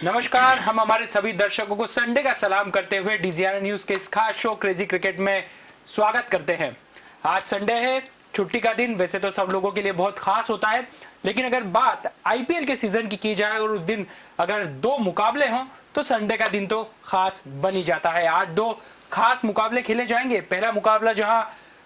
नमस्कार। हम हमारे सभी दर्शकों को संडे का सलाम करते हुए डीजीआर न्यूज के इस खास शो क्रेजी क्रिकेट में स्वागत करते हैं। आज संडे है, छुट्टी का दिन। वैसे तो सब लोगों के लिए बहुत खास होता है, लेकिन अगर बात आईपीएल के सीजन की जाए और उस दिन अगर दो मुकाबले हों तो संडे का दिन तो खास बन ही जाता है। आज दो खास मुकाबले खेले जाएंगे। पहला मुकाबला जहां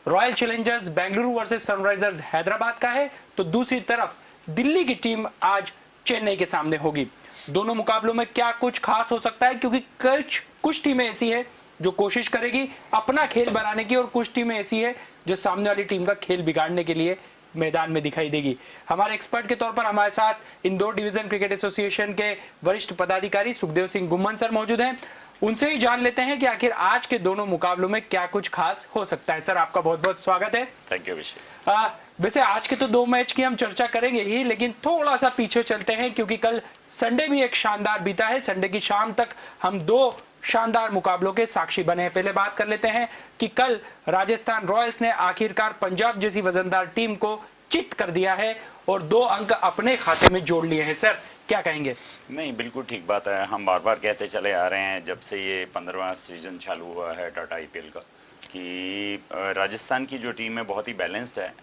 royal Challengers Bengaluru versus Sunrisers Hyderabad का है, तो दूसरी तरफ दिल्ली की टीम आज चेन्नई के सामने होगी। दोनों मुकाबलों में क्या कुछ खास हो सकता है, क्योंकि कुछ टीमें ऐसी है जो कोशिश करेगी अपना खेल बनाने की और कुछ टीमें ऐसी है जो सामने वाली टीम का खेल बिगाड़ने के लिए मैदान में दिखाई देगी। हमारे एक्सपर्ट के तौर पर हमारे साथ इंदौर डिवीजन क्रिकेट एसोसिएशन के वरिष्ठ पदाधिकारी सुखदेव सिंह गुम्मन सर मौजूद हैं। उनसे ही जान लेते हैं कि आखिर आज के दोनों मुकाबलों में क्या कुछ खास हो सकता है। सर, आपका बहुत बहुत स्वागत है। थैंक यू अभिषेक। वैसे आज के तो दो मैच की हम चर्चा करेंगे ही, लेकिन थोड़ा सा पीछे चलते हैं क्योंकि कल संडे भी एक शानदार बीता है। संडे की शाम तक हम दो शानदार मुकाबलों के साक्षी बने हैं। पहले बात कर लेते हैं कि कल राजस्थान रॉयल्स ने आखिरकार पंजाब जैसी वजनदार टीम को चित कर दिया है और 2 अंक अपने खाते में जोड़ लिए हैं। सर, क्या कहेंगे? नहीं, बिल्कुल ठीक बात है। हम बार बार कहते चले आ रहे हैं जब से ये 15वां सीजन चालू हुआ है टाटा आईपीएल का, कि राजस्थान की जो टीम है बहुत ही बैलेंस्ड है।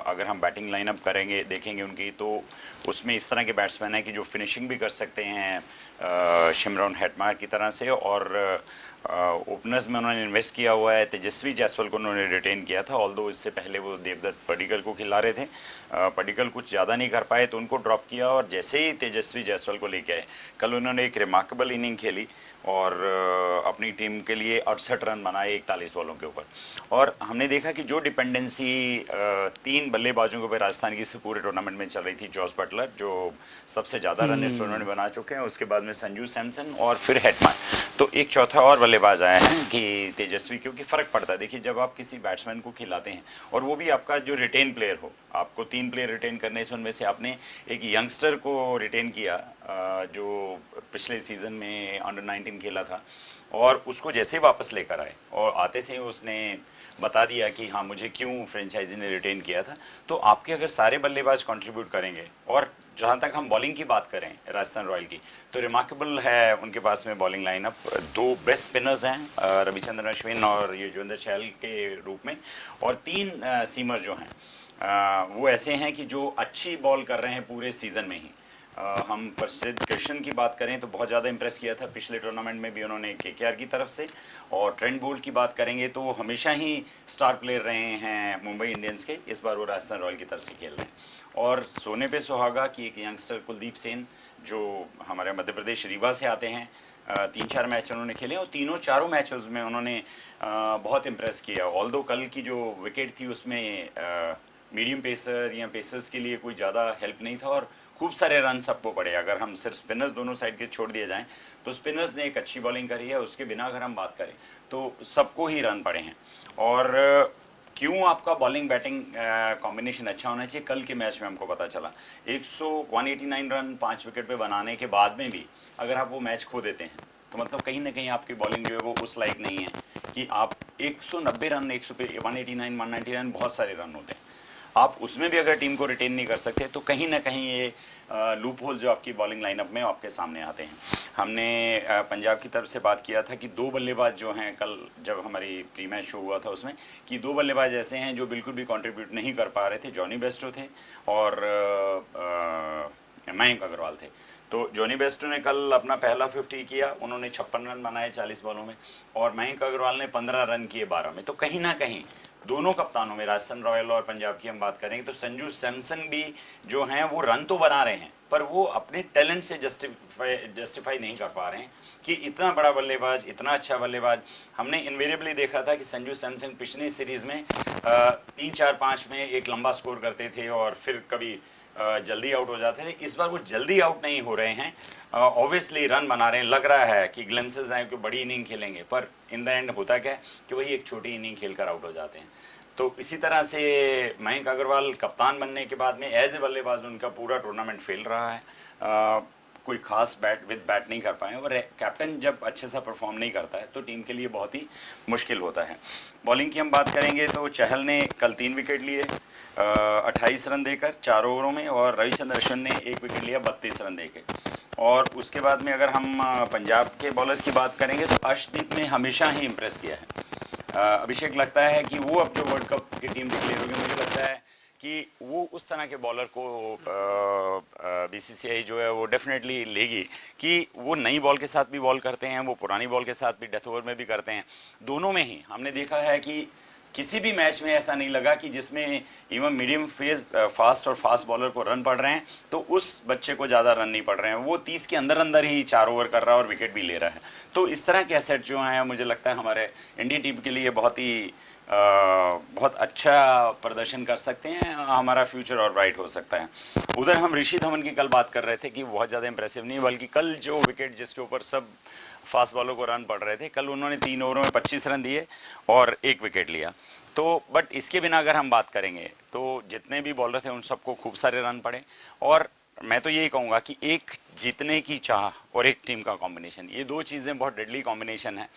अगर हम बैटिंग लाइनअप करेंगे देखेंगे उनकी, तो उसमें इस तरह के बैट्समैन हैं कि जो फिनिशिंग भी कर सकते हैं शिमरॉन हेटमायर की तरह से, और ओपनर्स में उन्होंने इन्वेस्ट किया हुआ है। तेजस्वी जायसवाल को उन्होंने रिटेन किया था, ऑल्दो इससे पहले वो देवदत्त पडिक्कल को खिला रहे थे। पडिक्कल कुछ ज़्यादा नहीं कर पाए तो उनको ड्रॉप किया, और जैसे ही तेजस्वी जायसवाल को लेके आए, कल उन्होंने एक रिमार्केबल इनिंग खेली और अपनी टीम के लिए 68 रन बनाए 41 बॉलों के ऊपर। और हमने देखा कि जो डिपेंडेंसी 3 बल्लेबाजों के ऊपर राजस्थान की इस पूरे टूर्नामेंट में चल रही थी, जॉस बटलर जो सबसे ज़्यादा रन इस टूर्नामेंट में बना चुके हैं, उसके बाद में संजू सैमसन और फिर हेटमायर, तो एक चौथा और बल्लेबाज आए हैं कि तेजस्वी, क्योंकि फ़र्क पड़ता है। देखिए, जब आप किसी बैट्समैन को खिलाते हैं और वो भी आपका जो रिटेन प्लेयर हो, आपको 3 प्लेयर रिटेन करने से उनमें से आपने एक यंगस्टर को रिटेन किया जो पिछले सीज़न में अंडर 19 खेला था, और उसको जैसे वापस लेकर आए और आते से उसने बता दिया कि हाँ, मुझे क्यों फ्रेंचाइजी ने रिटेन किया था। तो आपके अगर सारे बल्लेबाज कंट्रीब्यूट करेंगे, और जहाँ तक हम बॉलिंग की बात करें राजस्थान रॉयल की, तो रिमार्केबल है उनके पास में बॉलिंग लाइनअप। 2 बेस्ट स्पिनर्स हैं, रविचंद्रन अश्विन और युजवेंद्र चहल के रूप में, और 3 सीमर जो हैं वो ऐसे हैं कि जो अच्छी बॉल कर रहे हैं पूरे सीज़न में ही। हम प्रसिद्ध कृष्ण की बात करें तो बहुत ज़्यादा इंप्रेस किया था पिछले टूर्नामेंट में भी उन्होंने केकेआर की तरफ से, और ट्रेंट बोल्ट की बात करेंगे तो हमेशा ही स्टार प्लेयर रहे हैं मुंबई इंडियंस के, इस बार वो राजस्थान रॉयल की तरफ से खेल रहे हैं। और सोने पे सुहागा कि एक यंगस्टर कुलदीप सेन जो हमारे मध्य प्रदेश रीवा से आते हैं, 3-4 मैच उन्होंने खेले और चारों मैचेस में उन्होंने बहुत इम्प्रेस किया। ऑल्दो कल की जो विकेट थी उसमें मीडियम पेसर या पेसर्स के लिए कोई ज़्यादा हेल्प नहीं था और खूब सारे रन सबको पड़े। अगर हम सिर्फ स्पिनर्स दोनों साइड के छोड़ दिए जाएं तो स्पिनर्स ने एक अच्छी बॉलिंग करी है, उसके बिना अगर हम बात करें तो सबको ही रन पड़े हैं। और क्यों आपका बॉलिंग बैटिंग कॉम्बिनेशन अच्छा होना चाहिए, कल के मैच में हमको पता चला। 189 रन 5 विकेट पे बनाने के बाद में भी अगर आप वो मैच खो देते हैं तो मतलब कहीं ना कहीं आपकी बॉलिंग जो है वो उस लायक नहीं है कि आप 190 रन 189 190 रन बहुत सारे रन होते हैं, आप उसमें भी अगर टीम को रिटेन नहीं कर सकते तो कहीं ना कहीं ये लूप होल जो आपकी बॉलिंग लाइनअप में आपके सामने आते हैं। हमने पंजाब की तरफ से बात किया था कि 2 बल्लेबाज जो हैं, कल जब हमारी प्री मैच शो हुआ था उसमें, कि 2 बल्लेबाज ऐसे हैं जो बिल्कुल भी कंट्रीब्यूट नहीं कर पा रहे थे। जॉनी बेस्टो थे और मयंक अग्रवाल थे। तो जॉनी बेस्टो ने कल अपना पहला 50 किया, उन्होंने 56 रन बनाए 40 बॉलों में, और मयंक अग्रवाल ने 15 रन किए 12 में। तो कहीं ना कहीं दोनों कप्तानों में, राजस्थान रॉयल और पंजाब की हम बात करेंगे तो संजू सैमसन भी जो हैं वो रन तो बना रहे हैं पर वो अपने टैलेंट से जस्टिफाई नहीं कर पा रहे हैं कि इतना बड़ा बल्लेबाज, इतना अच्छा बल्लेबाज। हमने इन्वेरिएबली देखा था कि संजू सैमसन पिछली सीरीज़ में 3-4-5 में एक लंबा स्कोर करते थे और फिर कभी जल्दी आउट हो जाते थे। इस बार वो जल्दी आउट नहीं हो रहे हैं, ऑब्वियसली रन बना रहे हैं। लग रहा है कि ग्लिम्सेस हैं कि बड़ी इनिंग खेलेंगे, पर इन द एंड होता क्या है कि वही एक छोटी इनिंग खेलकर आउट हो जाते हैं। तो इसी तरह से मयंक अग्रवाल कप्तान बनने के बाद में एज ए बल्लेबाज उनका पूरा टूर्नामेंट फेल रहा है। कोई खास बैट नहीं कर पाए, और कैप्टन जब अच्छे से परफॉर्म नहीं करता है तो टीम के लिए बहुत ही मुश्किल होता है। बॉलिंग की हम बात करेंगे तो चहल ने कल 3 विकेट लिए 28 रन देकर 4 ओवरों में, और रविचंद्र अश्विन ने 1 विकेट लिया 32 रन देकर। और उसके बाद में अगर हम पंजाब के बॉलर्स की बात करेंगे तो अर्शदीप ने हमेशा ही इम्प्रेस किया है। अभिषेक लगता है कि वो अब जो वर्ल्ड कप की टीम डिक्लेयर होगी, मुझे लगता है कि वो उस तरह के बॉलर को बीसीसीआई जो है वो डेफिनेटली लेगी कि वो नई बॉल के साथ भी बॉल करते हैं, वो पुरानी बॉल के साथ भी डेथ ओवर में भी करते हैं। दोनों में ही हमने देखा है कि किसी भी मैच में ऐसा नहीं लगा कि जिसमें इवन मीडियम फेज फास्ट और फास्ट बॉलर को रन पड़ रहे हैं तो उस बच्चे को ज़्यादा रन नहीं पड़ रहे हैं, वो 30 के अंदर अंदर ही 4 ओवर कर रहा है और विकेट भी ले रहा है। तो इस तरह के एसेट जो हैं मुझे लगता है हमारे इंडियन टीम के लिए बहुत अच्छा प्रदर्शन कर सकते हैं, हमारा फ्यूचर और ब्राइट हो सकता है। उधर हम ऋषि धवन की कल बात कर रहे थे कि बहुत ज़्यादा इंप्रेसिव नहीं, बल्कि कल जो विकेट जिसके ऊपर सब फास्ट बॉलर को रन पड़ रहे थे, कल उन्होंने 3 ओवरों में 25 रन दिए और 1 विकेट लिया। तो बट इसके बिना अगर हम बात करेंगे तो जितने भी बॉलर थे उन सबको खूब सारे रन पड़े, और मैं तो यही कहूँगा कि एक जीतने की चाह और एक टीम का कॉम्बिनेशन, ये 2 चीज़ें बहुत डेडली कॉम्बिनेशन है।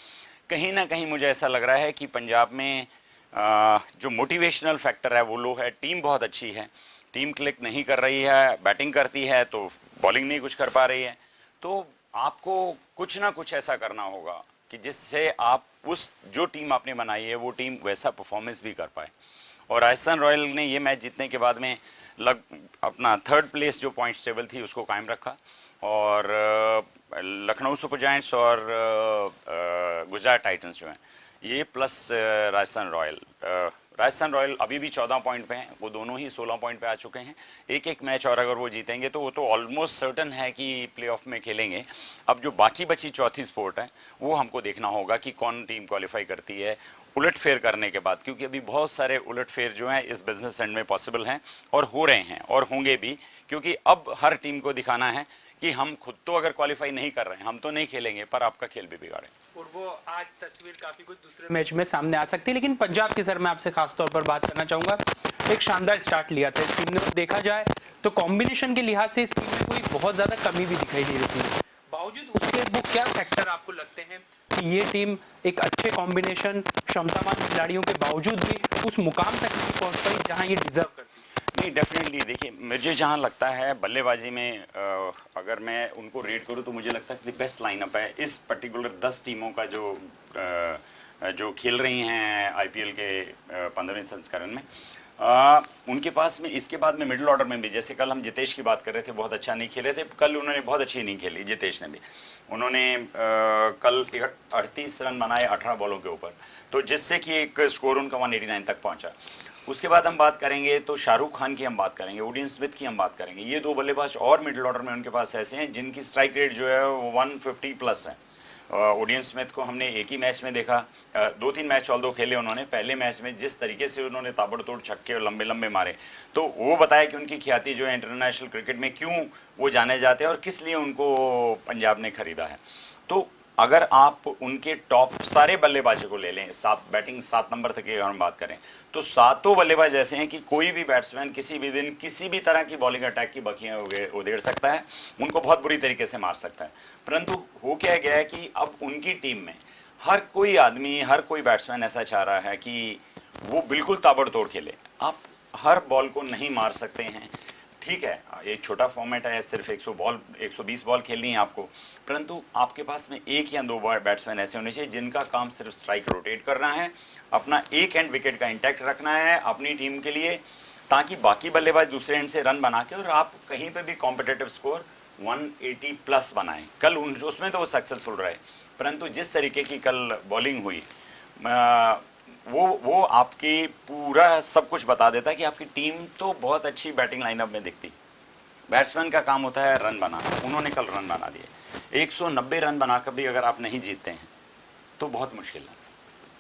कहीं ना कहीं मुझे ऐसा लग रहा है कि पंजाब में जो मोटिवेशनल फैक्टर है वो लो है। टीम बहुत अच्छी है, टीम क्लिक नहीं कर रही है, बैटिंग करती है तो बॉलिंग नहीं कुछ कर पा रही है। तो आपको कुछ ना कुछ ऐसा करना होगा कि जिससे आप उस जो टीम आपने बनाई है वो टीम वैसा परफॉर्मेंस भी कर पाए। और राजस्थान रॉयल ने ये मैच जीतने के बाद में अपना 3rd प्लेस जो पॉइंट टेबल थी उसको कायम रखा, और लखनऊ सुपर जायंट्स और गुजरात टाइटंस जो हैं ये प्लस राजस्थान रॉयल अभी भी 14 पॉइंट पे हैं, वो दोनों ही 16 पॉइंट पे आ चुके हैं। एक मैच और अगर वो जीतेंगे तो वो तो ऑलमोस्ट सर्टन है कि प्लेऑफ में खेलेंगे। अब जो बाकी बची चौथी स्पोर्ट है वो हमको देखना होगा कि कौन टीम क्वालिफाई करती है उलटफेर करने के बाद, क्योंकि अभी बहुत सारे उलटफेर जो हैं इस बिजनेस एंड में पॉसिबल हैं और हो रहे हैं और होंगे भी, क्योंकि अब हर टीम को दिखाना है कि हम खुद तो अगर क्वालिफाई नहीं कर रहे हैं, हम तो नहीं खेलेंगे, पर आपका खेल भी बिगाड़े। और वो आज तस्वीर काफी कुछ दूसरे मैच में सामने आ सकती है। लेकिन पंजाब के सर मैं आपसे खास तौर पर बात करना चाहूंगा, एक शानदार स्टार्ट लिया था इस टीम ने, देखा जाए तो कॉम्बिनेशन के लिहाज से इस टीम में कोई बहुत ज्यादा कमी भी दिखाई नहीं देती है। बावजूद उसके वो क्या फैक्टर आपको लगते हैं कि ये टीम एक अच्छे कॉम्बिनेशन क्षमतावान खिलाड़ियों के बावजूद भी उस मुकाम तक नहीं पहुंच पाई जहां ये डिजर्व करती है? नहीं, डेफिनेटली देखिए, मुझे जहाँ लगता है बल्लेबाजी में अगर मैं उनको रेट करूँ तो मुझे लगता है कि बेस्ट लाइनअप है इस पर्टिकुलर 10 टीमों का जो खेल रही हैं आईपीएल के 15वें संस्करण में। उनके पास में इसके बाद में मिडिल ऑर्डर में भी, जैसे कल हम जितेश की बात कर रहे थे, बहुत अच्छा नहीं खेले थे, कल उन्होंने बहुत अच्छी नहीं खेली जितेश ने भी। उन्होंने कल 38 रन बनाए 18 बॉलों के ऊपर, तो जिससे कि एक स्कोर उनका 189 तक पहुंचा। उसके बाद हम बात करेंगे तो शाहरुख खान की हम बात करेंगे, ओडियन स्मिथ की हम बात करेंगे। ये 2 बल्लेबाज और मिडिल ऑर्डर में उनके पास ऐसे हैं जिनकी स्ट्राइक रेट जो है वो 150 प्लस है। ओडियन स्मिथ को हमने एक ही मैच में देखा, 2-3 मैच ऑल दो खेले उन्होंने, पहले मैच में जिस तरीके से उन्होंने ताबड़तोड़ छक्के और लंबे लंबे मारे, तो वो बताया कि उनकी ख्याति जो है इंटरनेशनल क्रिकेट में क्यों वो जाने जाते हैं और किस लिए उनको पंजाब ने खरीदा है। तो अगर आप उनके टॉप सारे बल्लेबाजों को ले लें, बैटिंग 7 नंबर तक की अगर हम बात करें तो 7 बल्लेबाज ऐसे हैं कि कोई भी बैट्समैन किसी भी दिन किसी भी तरह की बॉलिंग अटैक की बखियां उधेड़ सकता है, उनको बहुत बुरी तरीके से मार सकता है। परंतु हो क्या गया है कि अब उनकी टीम में हर कोई आदमी, हर कोई बैट्समैन ऐसा चाह रहा है कि वो बिल्कुल ताबड़तोड़ खेले। आप हर बॉल को नहीं मार सकते हैं, ठीक है, एक छोटा फॉर्मेट है, सिर्फ 120 बॉल खेलनी है आपको, परंतु आपके पास में 1 या 2 बैट्समैन ऐसे होने चाहिए जिनका काम सिर्फ स्ट्राइक रोटेट करना है, अपना एक एंड विकेट का इंटैक्ट रखना है अपनी टीम के लिए, ताकि बाकी बल्लेबाज दूसरे एंड से रन बना के और आप कहीं पे भी कॉम्पिटिटिव स्कोर 180 प्लस बनाएं। कल उसमें तो वो सक्सेसफुल रहे, परंतु जिस तरीके की कल बॉलिंग हुई वो आपकी पूरा सब कुछ बता देता है कि आपकी टीम तो बहुत अच्छी बैटिंग लाइनअप में दिखती। बैट्समैन का काम होता है रन बनाना, उन्होंने कल रन बना दिए। 190 रन बनाकर भी अगर आप नहीं जीतते हैं तो बहुत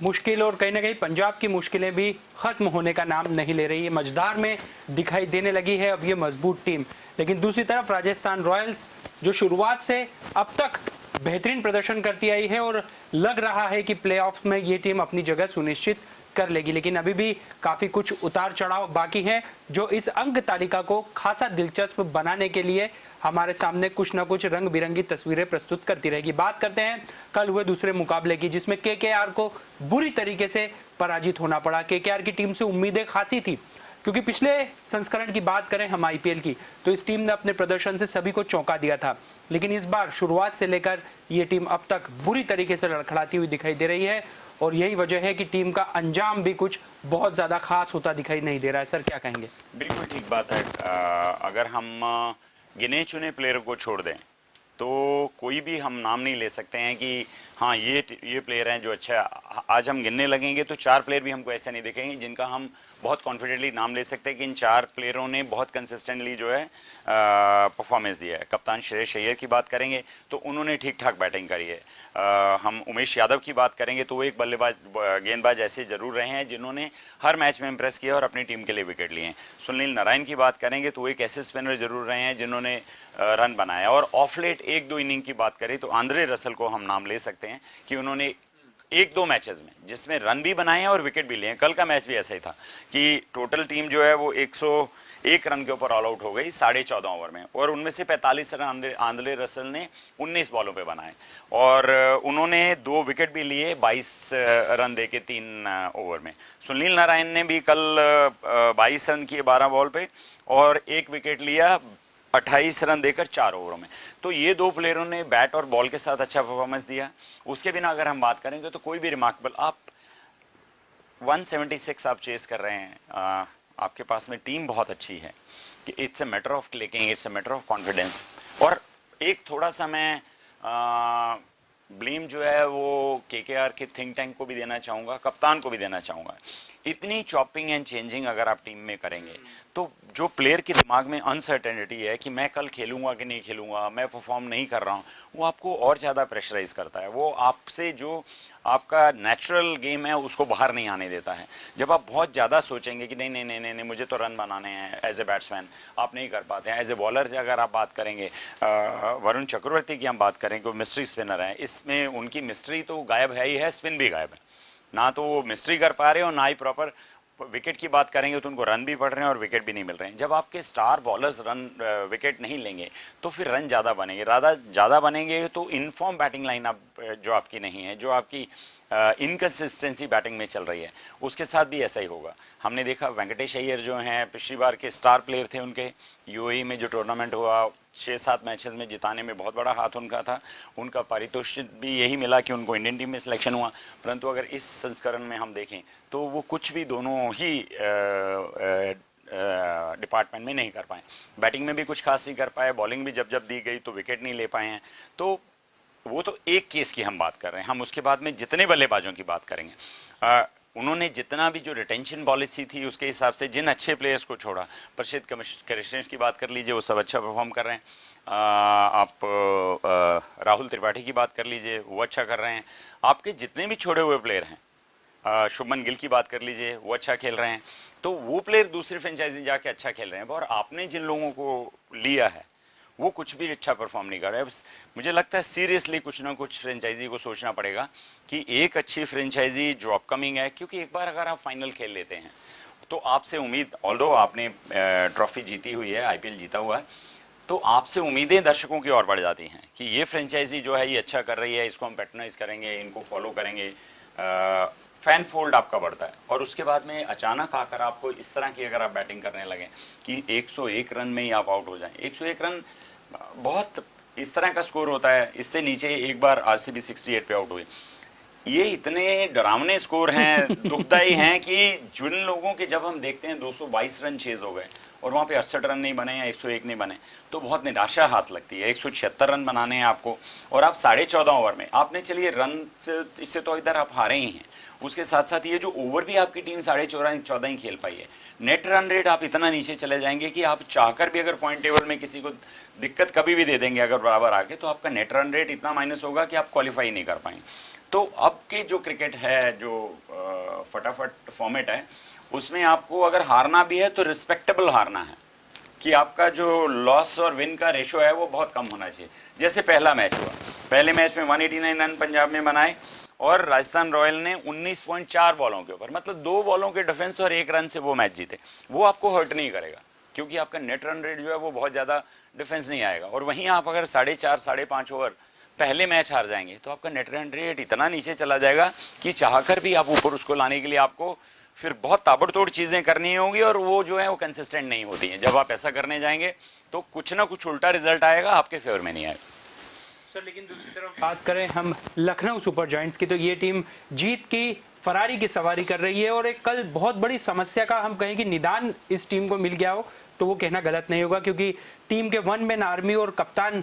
मुश्किल और कहीं ना कहीं पंजाब की मुश्किलें भी खत्म होने का नाम नहीं ले रही है। मझदार में दिखाई देने लगी है अब ये मजबूत टीम। लेकिन दूसरी तरफ राजस्थान रॉयल्स जो शुरुआत से अब तक बेहतरीन प्रदर्शन करती आई है और लग रहा है कि प्लेऑफ्स में ये टीम अपनी जगह सुनिश्चित कर लेगी, लेकिन अभी भी काफी कुछ उतार चढ़ाव बाकी है जो इस अंक तालिका को खासा दिलचस्प बनाने के लिए हमारे सामने कुछ ना कुछ रंग बिरंगी तस्वीरें प्रस्तुत करती रहेगी। बात करते हैं कल हुए दूसरे मुकाबले की, जिसमें केकेआर को बुरी तरीके से पराजित होना पड़ा। केकेआर की टीम से उम्मीदें खासी थी, क्योंकि पिछले संस्करण की बात करें हम आईपीएल की, तो इस टीम ने अपने प्रदर्शन से सभी को चौंका दिया था। लेकिन इस बार शुरुआत से लेकर ये टीम अब तक बुरी तरीके से लड़खड़ाती हुई दिखाई दे रही है, और यही वजह है कि टीम का अंजाम भी कुछ बहुत ज्यादा खास होता दिखाई नहीं दे रहा है। सर क्या कहेंगे? बिल्कुल ठीक बात है। अगर हम गिने चुने प्लेयर को छोड़ दें तो कोई भी हम नाम नहीं ले सकते हैं कि हाँ ये प्लेयर हैं जो अच्छा है। आज हम गिनने लगेंगे तो 4 प्लेयर भी हमको ऐसे नहीं दिखेंगे जिनका हम बहुत कॉन्फिडेंटली नाम ले सकते हैं कि इन 4 प्लेयरों ने बहुत कंसिस्टेंटली जो है परफॉर्मेंस दिया है। कप्तान श्रेयस अय्यर की बात करेंगे तो उन्होंने ठीक ठाक बैटिंग करी है। हम उमेश यादव की बात करेंगे तो वो एक बल्लेबाज गेंदबाज ऐसे जरूर रहे हैं जिन्होंने हर मैच में इंप्रेस किया और अपनी टीम के लिए विकेट लिए हैं। सुनील नारायण की बात करेंगे तो वो एक ऐसे स्पिनर जरूर रहे हैं जिन्होंने रन बनाया। और ऑफ लेट 1-2 इनिंग की बात करें तो आंद्रे रसल को हम नाम ले सकते हैं कि उन्होंने 1-2 मैचेस में जिसमें रन भी बनाए हैं और विकेट भी लिए हैं। कल का मैच भी ऐसा ही था कि टोटल टीम जो है वो 101 रन के ऊपर ऑल आउट हो गई 14.5 ओवर में, और उनमें से 45 रन आंद्रे रसल ने 19 बॉलों पे बनाए, और उन्होंने 2 विकेट भी लिए 22 रन दे के 3 ओवर में। सुनील नारायण ने भी कल 22 रन किए 12 बॉल पे और 1 विकेट लिया 28 रन देकर 4 ओवरों में। तो ये 2 प्लेयरों ने बैट और बॉल के साथ अच्छा परफॉर्मेंस दिया। उसके बिना अगर हम बात करेंगे तो कोई भी रिमार्केबल, आप 176 आप चेस कर रहे हैं, आपके पास में टीम बहुत अच्छी है कि it's a matter of clicking, it's a matter of confidence. और एक थोड़ा सा मैं ब्लेम जो है वो केकेआर के थिंक टैंक को भी देना चाहूँगा, कप्तान को भी देना चाहूँगा। इतनी चॉपिंग एंड चेंजिंग अगर आप टीम में करेंगे तो जो प्लेयर के दिमाग में अनसर्टेनिटी है कि मैं कल खेलूंगा कि नहीं खेलूंगा, मैं परफॉर्म नहीं कर रहा हूँ, वो आपको और ज़्यादा प्रेशराइज करता है। वो आपसे जो आपका नेचुरल गेम है उसको बाहर नहीं आने देता है। जब आप बहुत ज़्यादा सोचेंगे कि नहीं नहीं नहीं नहीं, नहीं मुझे तो रन बनाने हैं, एज ए बैट्समैन आप नहीं कर पाते हैं। एज ए बॉलर अगर आप बात करेंगे, वरुण चक्रवर्ती की हम बात करेंगे, वो मिस्ट्री स्पिनर है, इसमें उनकी मिस्ट्री तो गायब है ही है, स्पिन भी गायब है। ना तो वो मिस्ट्री कर पा रहे हो, ना ही प्रॉपर विकेट की बात करेंगे तो उनको रन भी पड़ रहे हैं और विकेट भी नहीं मिल रहे हैं। जब आपके स्टार बॉलर्स विकेट नहीं लेंगे तो फिर रन ज़्यादा बनेंगे, ज़्यादा बनेंगे तो इनफॉर्म बैटिंग लाइन आप जो आपकी नहीं है, जो आपकी इनकन्सिस्टेंसी बैटिंग में चल रही है, उसके साथ भी ऐसा ही होगा। हमने देखा वेंकटेश अय्यर जो हैं पिछली बार के स्टार प्लेयर थे, उनके यूएई में जो टूर्नामेंट हुआ 6-7 मैचेस में जिताने में बहुत बड़ा हाथ उनका था। उनका पारितोषिक भी यही मिला कि उनको इंडियन टीम में सिलेक्शन हुआ। परंतु अगर इस संस्करण में हम देखें तो वो कुछ भी दोनों ही डिपार्टमेंट में नहीं कर पाए। बैटिंग में भी कुछ खास नहीं कर पाए, बॉलिंग भी जब जब दी गई तो विकेट नहीं ले पाए हैं। तो वो तो एक केस की हम बात कर रहे हैं। हम उसके बाद में जितने बल्लेबाजों की बात करेंगे, उन्होंने जितना भी जो रिटेंशन पॉलिसी थी उसके हिसाब से जिन अच्छे प्लेयर्स को छोड़ा, प्रसिद्ध कृष्ण की बात कर लीजिए, वो सब अच्छा परफॉर्म कर रहे हैं। आप राहुल त्रिपाठी की बात कर लीजिए, वो अच्छा कर रहे हैं। आपके जितने भी छोड़े हुए प्लेयर हैं, शुभमन गिल की बात कर लीजिए, वो अच्छा खेल रहे हैं। तो वो प्लेयर दूसरी फ्रेंचाइजी जाके अच्छा खेल रहे हैं, और आपने जिन लोगों को लिया है वो कुछ भी अच्छा परफॉर्म नहीं कर रहा है। मुझे लगता है सीरियसली कुछ ना कुछ फ्रेंचाइजी को सोचना पड़ेगा कि एक अच्छी फ्रेंचाइजी जो अपकमिंग है, क्योंकि एक बार अगर आप फाइनल खेल लेते हैं तो आपसे उम्मीद, ऑल्दो आपने ट्रॉफी जीती हुई है, आईपीएल जीता हुआ है, तो आपसे उम्मीदें दर्शकों की और बढ़ जाती हैं कि ये फ्रेंचाइजी जो है ये अच्छा कर रही है, इसको हम पैट्रोनाइज करेंगे, इनको फॉलो करेंगे। फैन फोल्ड आपका बढ़ता है, और उसके बाद में अचानक आकर आपको इस तरह की अगर आप बैटिंग करने लगें कि 101 रन में ही आप आउट हो जाएं। 101 रन बहुत इस तरह का स्कोर होता है, इससे नीचे एक बार आरसीबी 68 पे आउट हुई। ये इतने डरावने स्कोर हैं, दुखदाई हैं कि जिन लोगों के जब हम देखते हैं 222 रन चेज हो गए और वहाँ पे 68 रन नहीं बने या 101 नहीं बने तो बहुत निराशा हाथ लगती है। 176 रन बनाने हैं आपको, और आप 14.5 ओवर में आपने, चलिए रन से इससे तो इधर आप हारे ही हैं, उसके साथ साथ ये जो ओवर भी आपकी टीम 14.5 ही खेल पाई है। नेट रन रेट आप इतना नीचे चले जाएंगे कि आप चाहकर भी अगर पॉइंट टेबल में किसी को दिक्कत कभी भी दे देंगे अगर बराबर आके, तो आपका नेट रन रेट इतना माइनस होगा कि आप क्वालिफाई नहीं कर पाएंगे। तो अब के जो क्रिकेट है, जो फटाफट फॉर्मेट है, उसमें आपको अगर हारना भी है तो रिस्पेक्टेबल हारना है, कि आपका जो लॉस और विन का रेशो है वो बहुत कम होना चाहिए। जैसे पहला मैच हुआ, पहले मैच में 189 रन पंजाब ने बनाए और राजस्थान रॉयल ने 19.4 बॉलों के ऊपर, मतलब 2 बॉलों के डिफेंस और 1 रन से वो मैच जीते। वो आपको हर्ट नहीं करेगा क्योंकि आपका नेट रन रेट जो है वो बहुत ज़्यादा डिफेंस नहीं आएगा। और वहीं आप अगर 4.5 5.5 ओवर पहले मैच हार जाएंगे तो आपका नेट रन रेट इतना नीचे चला जाएगा कि चाहकर भी आप ऊपर उसको लाने के लिए आपको फिर बहुत ताबड़तोड़ चीज़ें करनी होंगी और वो जो है वो कंसिस्टेंट नहीं होती हैं। जब आप ऐसा करने जाएंगे तो कुछ ना कुछ उल्टा रिजल्ट आएगा, आपके फेवर में नहीं आएगा। सर लेकिन दूसरी तरफ बात करें हम लखनऊ सुपर जायंट्स की, तो ये टीम जीत की फरारी की सवारी कर रही है और एक कल बहुत बड़ी समस्या का हम कहें कि निदान इस टीम को मिल गया हो तो वो कहना गलत नहीं होगा, क्योंकि टीम के वन मैन आर्मी और कप्तान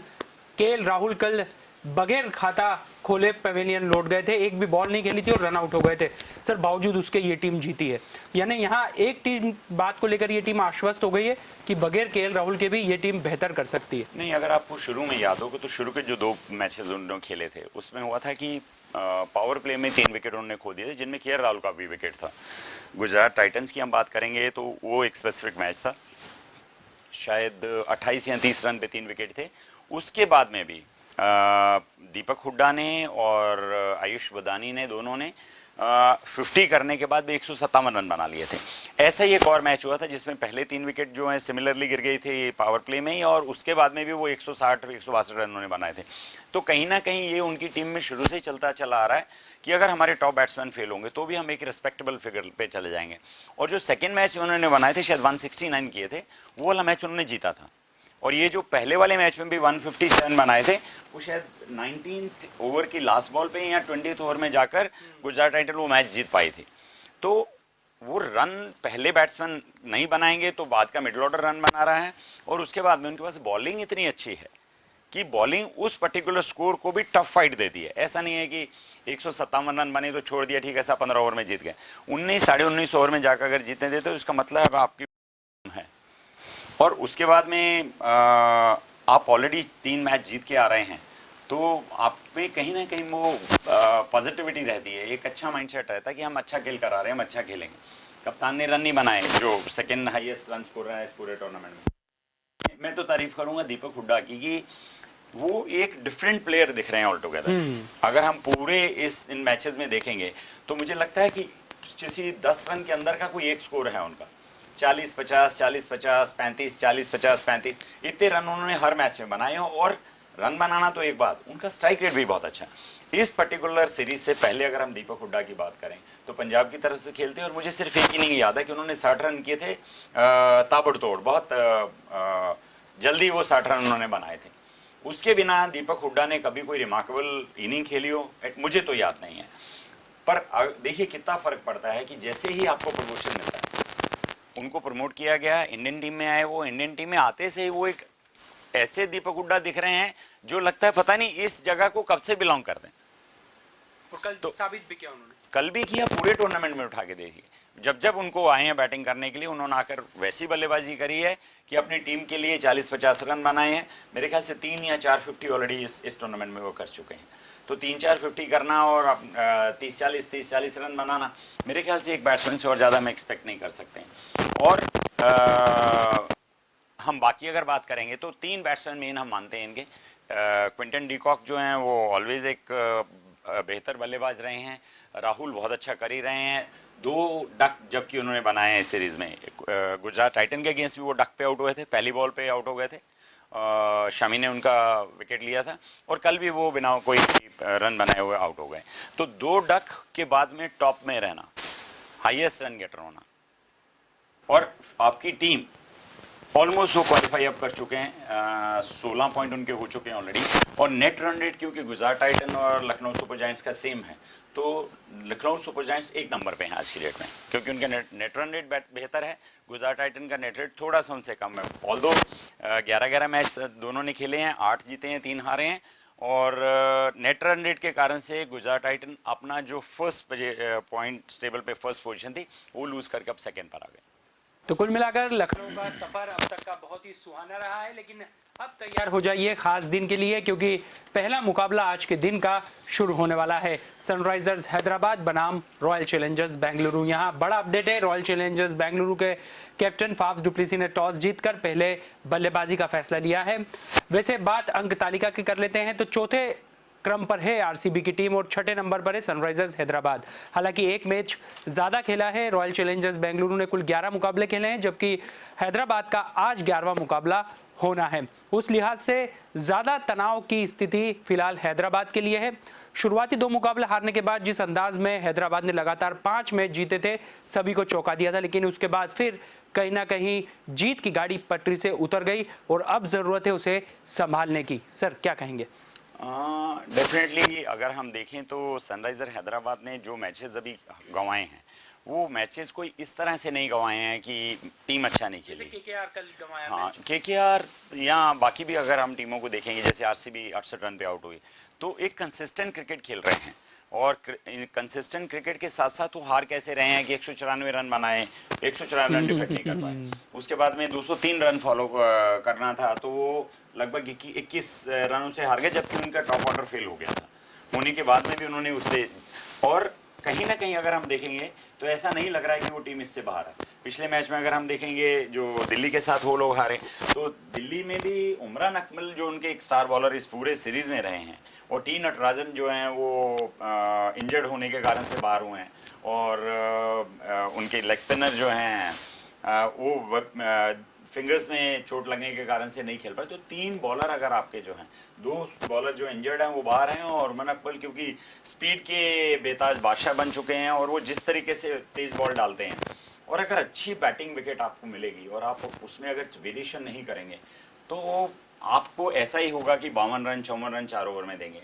केएल राहुल कल बगैर खाता खोले पवेलियन लौट गए थे, एक भी बॉल नहीं खेली थी और रन आउट हो गए थे। सर बावजूद उसके ये टीम जीती है, यानी यहाँ एक टीम बात को लेकर ये टीम आश्वस्त हो गई है कि बगैर केएल राहुल के भी ये टीम बेहतर कर सकती है। नहीं, अगर आपको शुरू में याद होगा तो शुरू के जो 2 मैचेस उन्होंने खेले थे उसमें हुआ था कि पावर प्ले में 3 विकेट उन्होंने खो दिए थे, जिनमें केएल राहुल का भी विकेट था। गुजरात टाइटन्स की हम बात करेंगे तो वो एक स्पेसिफिक मैच था, शायद 28 या 30 रन पे 3 विकेट थे। उसके बाद में भी दीपक हुड्डा ने और आयुष बदानी ने दोनों ने 50 करने के बाद भी 157 रन बना लिए थे। ऐसा ही एक और मैच हुआ था जिसमें पहले 3 विकेट जो हैं सिमिलरली गिर गई थी पावर प्ले में ही, और उसके बाद में भी वो 160 162 रन उन्होंने बनाए थे। तो कहीं ना कहीं ये उनकी टीम में शुरू से ही चलता चला आ रहा है कि अगर हमारे टॉप बैट्समैन फेल होंगे तो भी हम एक रिस्पेक्टेबल फिगर पे चले जाएंगे। और जो सेकेंड मैच उन्होंने बनाए थे, शायद 169 किए थे, वो वाला मैच उन्होंने जीता था। और ये जो पहले वाले मैच में भी 157 बनाए थे, वो शायद 19th ओवर की लास्ट बॉल पे या 20th ओवर में जाकर गुजरात टाइटन वो मैच जीत पाई थी। तो वो रन पहले बैट्समैन नहीं बनाएंगे तो बाद का मिडिल ऑर्डर रन बना रहा है, और उसके बाद में उनके पास बॉलिंग इतनी अच्छी है कि बॉलिंग उस पर्टिकुलर स्कोर को भी टफ फाइट देती है। ऐसा नहीं है कि 157 रन बने तो छोड़ दिया, ठीक है, 15 ओवर में जीत गए। 19 साढ़े 19 ओवर में जाकर अगर जीतने देते तो इसका मतलब आपकी है। और उसके बाद में आप ऑलरेडी 3 मैच जीत के आ रहे हैं तो आप पे कहीं ना कहीं वो पॉजिटिविटी रहती है, एक अच्छा माइंडसेट रहता है कि हम अच्छा खेल कर आ रहे हैं, हम अच्छा खेलेंगे। कप्तान ने रन नहीं बनाए, जो सेकेंड हाईएस्ट रन स्कोर है इस पूरे टूर्नामेंट में। मैं तो तारीफ करूंगा दीपक हुड्डा की कि वो एक डिफरेंट प्लेयर दिख रहे हैं ऑल टुगेदर। अगर हम पूरे इन मैचेस में देखेंगे तो मुझे लगता है कि किसी 10 रन के अंदर का कोई एक स्कोर है उनका, 40-50, 40-50, 35, 40-50, 35, इतने रन उन्होंने हर मैच में बनाए हैं। और रन बनाना तो एक बात, उनका स्ट्राइक रेट भी बहुत अच्छा है। इस पर्टिकुलर सीरीज से पहले अगर हम दीपक हुड्डा की बात करें तो पंजाब की तरफ से खेलते हैं, और मुझे सिर्फ एक इनिंग याद है कि उन्होंने 60 रन किए थे, ताबड़तोड़, बहुत जल्दी वो 60 रन उन्होंने बनाए थे। उसके बिना दीपक हुड्डा ने कभी कोई रिमार्केबल इनिंग खेली हो मुझे तो याद नहीं है। पर देखिए कितना फर्क पड़ता है कि जैसे ही आपको प्रमोशन मिलता है, उनको प्रमोट किया गया, इंडियन टीम में आए, वो इंडियन टीम में आते से ही वो एक ऐसे दीपक हुड्डा दिख रहे हैं जो लगता है पता नहीं इस जगह को कब से बिलोंग करते हैं। और कल तो साबित भी किया उन्होंने, कल भी किया, पूरे टूर्नामेंट में उठा के देखिए। जब जब उनको आए हैं बैटिंग करने के लिए, उन्होंने आकर वैसी बल्लेबाजी करी है कि अपनी टीम के लिए 40-50 रन बनाए हैं। मेरे ख्याल से 3 या 4 50 ऑलरेडी इस टूर्नामेंट में वो कर चुके हैं। तो 3-4 50 करना और 30-40 रन बनाना, मेरे ख्याल से एक बैट्समैन से और ज़्यादा हम एक्सपेक्ट नहीं कर सकते हैं। और हम बाकी अगर बात करेंगे तो 3 बैट्समैन मेन हम मानते हैं इनके। क्विंटन डी कॉक जो हैं वो ऑलवेज एक बेहतर बल्लेबाज रहे हैं, राहुल बहुत अच्छा कर ही रहे हैं। 2 डक जबकि उन्होंने बनाए हैं इस सीरीज़ में, गुजरात टाइटन के अगेंस्ट भी वो डक पे आउट हुए थे, पहली बॉल पे आउट हो गए थे, शमी ने उनका विकेट लिया था, और कल भी वो बिना कोई रन बनाए हुए आउट हो गए। तो 2 डक के बाद में टॉप में रहना, हाईएस्ट रन गेटर होना, और आपकी टीम ऑलमोस्ट वो क्वालिफाई अब कर चुके हैं, 16 पॉइंट उनके हो चुके हैं ऑलरेडी। और नेट रन रेट क्योंकि गुजरात टाइटन और लखनऊ सुपर जायंट्स का सेम है, तो लखनऊ सुपर जायंट्स 1 नंबर पे हैं आज की डेट में, क्योंकि उनका नेट रन रेट बेहतर है। गुजरात टाइटन का नेट रेट थोड़ा सा उनसे कम है। ऑल्दो 11-11 मैच दोनों ने खेले हैं, 8 जीते हैं, 3 हारे हैं, और नेट रन रेट के कारण से गुजरात टाइटन अपना जो फर्स्ट पॉइंट टेबल पे फर्स्ट पोजीशन थी वो लूज करके अब सेकेंड पर आ गए। तो कुल मिलाकर लखनऊ का सफर अब तक का बहुत ही सुहाना रहा है, लेकिन अब तैयार हो जाइए खास दिन के लिए, क्योंकि पहला मुकाबला आज के दिन का शुरू होने वाला है। सनराइजर्स हैदराबाद बनाम रॉयल चैलेंजर्स बेंगलुरु। यहाँ बड़ा अपडेट है, रॉयल चैलेंजर्स बेंगलुरु के कैप्टन फाफ डुप्लेसी ने टॉस जीतकर पहले बल्लेबाजी का फैसला लिया है। वैसे बात अंक तालिका की कर लेते हैं तो चौथे क्रम पर है आरसीबी की टीम और छठे नंबर पर है सनराइजर्स हैदराबाद। हालांकि एक मैच ज्यादा खेला है, रॉयल चैलेंजर्स बेंगलुरु ने कुल 11 मुकाबले खेले हैं, जबकि हैदराबाद का आज 11वां मुकाबला होना है। उस लिहाज से ज्यादा तनाव की स्थिति फिलहाल हैदराबाद के लिए है। शुरुआती 2 मुकाबले हारने के बाद जिस अंदाज में हैदराबाद ने लगातार 5 मैच जीते थे, सभी को चौंका दिया था, लेकिन उसके बाद फिर कहीं ना कहीं जीत की गाड़ी पटरी से उतर गई और अब जरूरत है उसे संभालने की। सर क्या कहेंगे? डेफिनेटली अगर हम देखें तो सनराइजर हैदराबाद ने जो मैचेस अभी गंवाए हैं, वो मैचेस कोई इस तरह से नहीं गंवाए हैं कि टीम अच्छा नहीं खेली। केकेआर कल गंवाया हाँ, केकेआर या बाकी भी अगर हम टीमों को देखेंगे, जैसे आरसीबी 68 रन पे आउट हुई, तो एक कंसिस्टेंट क्रिकेट खेल रहे हैं। और कंसिस्टेंट क्रिकेट के साथ साथ वो हार कैसे रहे हैं कि 194 रन बनाए, 194 रन डिफेक्ट नहीं कर पाए, उसके बाद में 203 रन फॉलो करना था, तो वो लगभग 21 रनों से हार गए, जबकि उनका टॉप ऑर्डर फेल हो गया था। होने के बाद में भी उन्होंने उससे, और कहीं ना कहीं अगर हम देखेंगे तो ऐसा नहीं लग रहा है कि वो टीम इससे बाहर है। पिछले मैच में अगर हम देखेंगे जो दिल्ली के साथ वो लोग हारे, तो दिल्ली में भी उमरान अकमल जो उनके एक स्टार बॉलर इस पूरे सीरीज में रहे हैं, और टी नटराजन जो हैं वो इंजर्ड होने के कारण से बाहर हुए हैं, और उनके लेग स्पिनर जो हैं वो फिंगर्स में चोट लगने के कारण से नहीं खेल पाए। तो 3 बॉलर अगर आपके जो हैं, 2 बॉलर जो इंजर्ड हैं वो बाहर हैं, और उमरान अकमल क्योंकि स्पीड के बेताज बादशाह बन चुके हैं, और वो जिस तरीके से तेज बॉल डालते हैं, और अगर अच्छी बैटिंग विकेट आपको मिलेगी और आप उसमें अगर वेरिएशन नहीं करेंगे, तो आपको ऐसा ही होगा कि 52 रन 54 रन 4 ओवर में देंगे।